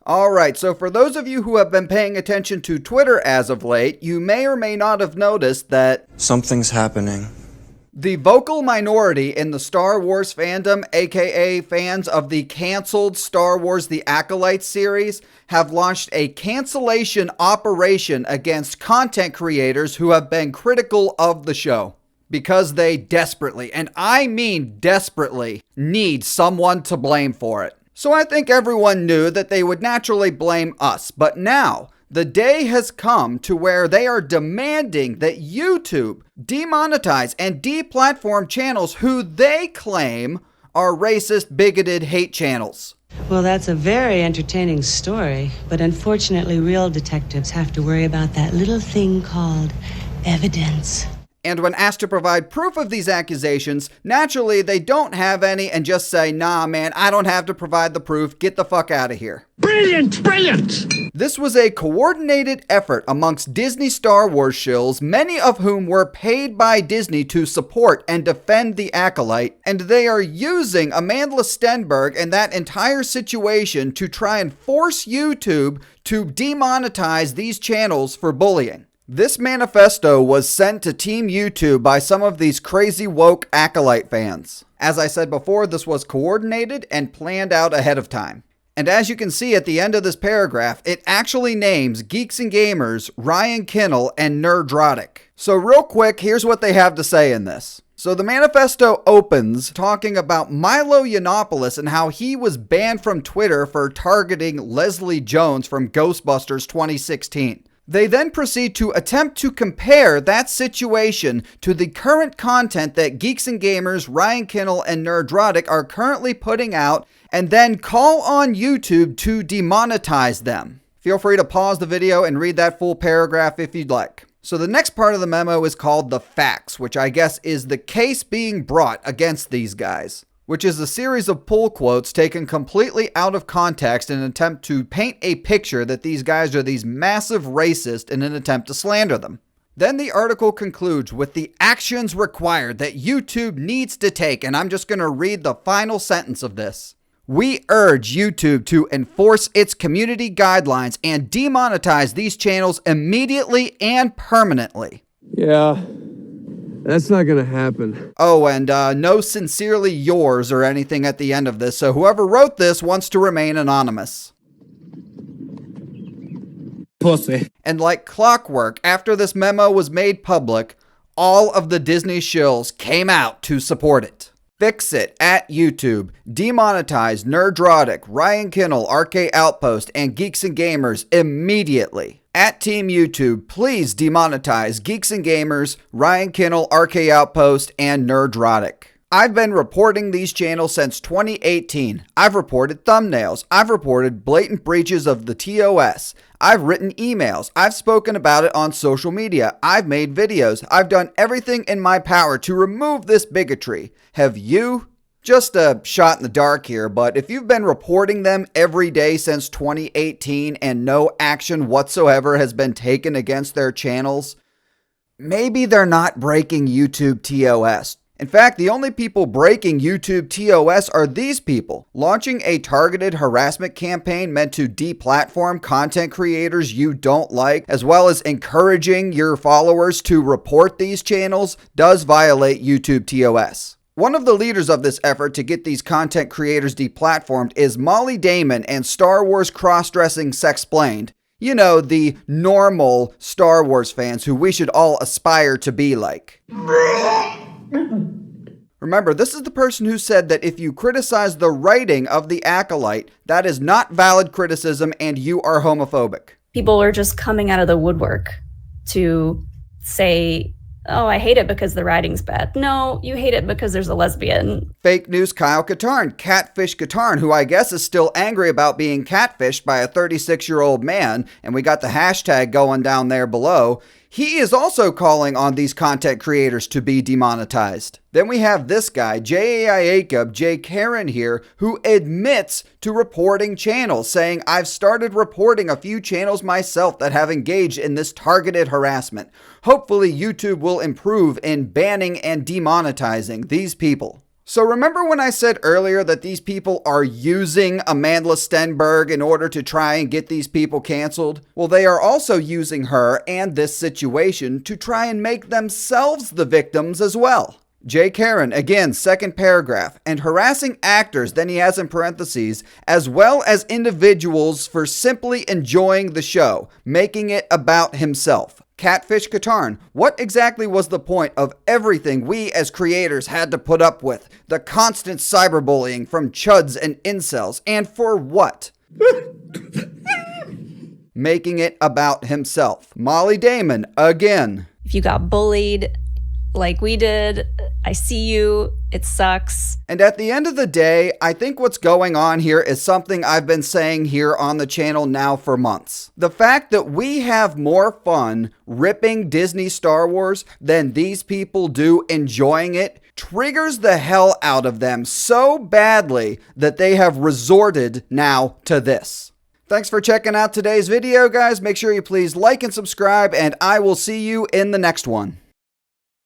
Alright, so for those of you who have been paying attention to Twitter as of late, you may or may not have noticed that something's happening. The vocal minority in the Star Wars fandom, aka fans of the canceled Star Wars The Acolyte series, have launched a cancellation operation against content creators who have been critical of the show. Because they desperately, and I mean desperately, need someone to blame for it. So I think everyone knew that they would naturally blame us, but now the day has come to where they are demanding that YouTube demonetize and deplatform channels who they claim are racist, bigoted hate channels. Well, that's a very entertaining story, but unfortunately real detectives have to worry about that little thing called evidence. And when asked to provide proof of these accusations, naturally they don't have any and just say, nah man, I don't have to provide the proof, get the fuck out of here. Brilliant, brilliant! This was a coordinated effort amongst Disney Star Wars shills, many of whom were paid by Disney to support and defend the Acolyte, and they are using Amanda Stenberg and that entire situation to try and force YouTube to demonetize these channels for bullying. This manifesto was sent to Team YouTube by some of these crazy woke Acolyte fans. As I said before, this was coordinated and planned out ahead of time. And as you can see at the end of this paragraph, it actually names Geeks and Gamers, Ryan Kinnell, and Nerdrotic. So real quick, here's what they have to say in this. So the manifesto opens talking about Milo Yiannopoulos and how he was banned from Twitter for targeting Leslie Jones from Ghostbusters 2016. They then proceed to attempt to compare that situation to the current content that Geeks and Gamers, Ryan Kinnell, and Nerdrotic are currently putting out, and then call on YouTube to demonetize them. Feel free to pause the video and read that full paragraph if you'd like. So the next part of the memo is called the facts, which I guess is the case being brought against these guys, which is a series of pull quotes taken completely out of context in an attempt to paint a picture that these guys are these massive racists in an attempt to slander them. Then the article concludes with the actions required that YouTube needs to take, and I'm just going to read the final sentence of this. We urge YouTube to enforce its community guidelines and demonetize these channels immediately and permanently. Yeah. That's not gonna happen. Oh, and no sincerely yours or anything at the end of this, so whoever wrote this wants to remain anonymous. Pussy. And like clockwork, after this memo was made public, all of the Disney shills came out to support it. Fix it at YouTube. Demonetize Nerdrotic, Ryan Kinnell, RK Outpost, and Geeks and Gamers immediately. At Team YouTube, please demonetize Geeks and Gamers, Ryan Kinnell, RK Outpost, and Nerdrotic. I've been reporting these channels since 2018. I've reported thumbnails. I've reported blatant breaches of the TOS. I've written emails. I've spoken about it on social media. I've made videos. I've done everything in my power to remove this bigotry. Have you? Just a shot in the dark here, but if you've been reporting them every day since 2018 and no action whatsoever has been taken against their channels, maybe they're not breaking YouTube TOS. In fact, the only people breaking YouTube TOS are these people, launching a targeted harassment campaign meant to deplatform content creators you don't like, as well as encouraging your followers to report these channels, does violate YouTube TOS. One of the leaders of this effort to get these content creators deplatformed is Molly Damon and Star Wars Cross-Dressing Sexplained. You know, the normal Star Wars fans who we should all aspire to be like. Remember, this is the person who said that if you criticize the writing of the Acolyte, that is not valid criticism and you are homophobic. People are just coming out of the woodwork to say, oh, I hate it because the writing's bad. No, you hate it because there's a lesbian. Fake news Kyle Katarn, Catfish Katarn, who I guess is still angry about being catfished by a 36-year-old man, and we got the hashtag going down there below. He is also calling on these content creators to be demonetized. Then we have this guy, J.A.I. Jacob, J. Karen here, who admits to reporting channels, saying, I've started reporting a few channels myself that have engaged in this targeted harassment. Hopefully YouTube will improve in banning and demonetizing these people. So remember when I said earlier that these people are using Amanda Stenberg in order to try and get these people canceled? Well, they are also using her and this situation to try and make themselves the victims as well. Jay Karen, again, second paragraph, and harassing actors, then he has in parentheses, as well as individuals for simply enjoying the show, making it about himself. Catfish Katarn, what exactly was the point of everything we as creators had to put up with? The constant cyberbullying from chuds and incels, and for what? Making it about himself. Molly Damon, again. If you got bullied like we did, I see you, it sucks. And at the end of the day, I think what's going on here is something I've been saying here on the channel now for months. The fact that we have more fun ripping Disney Star Wars than these people do enjoying it triggers the hell out of them so badly that they have resorted now to this. Thanks for checking out today's video, guys. Make sure you please like and subscribe, and I will see you in the next one.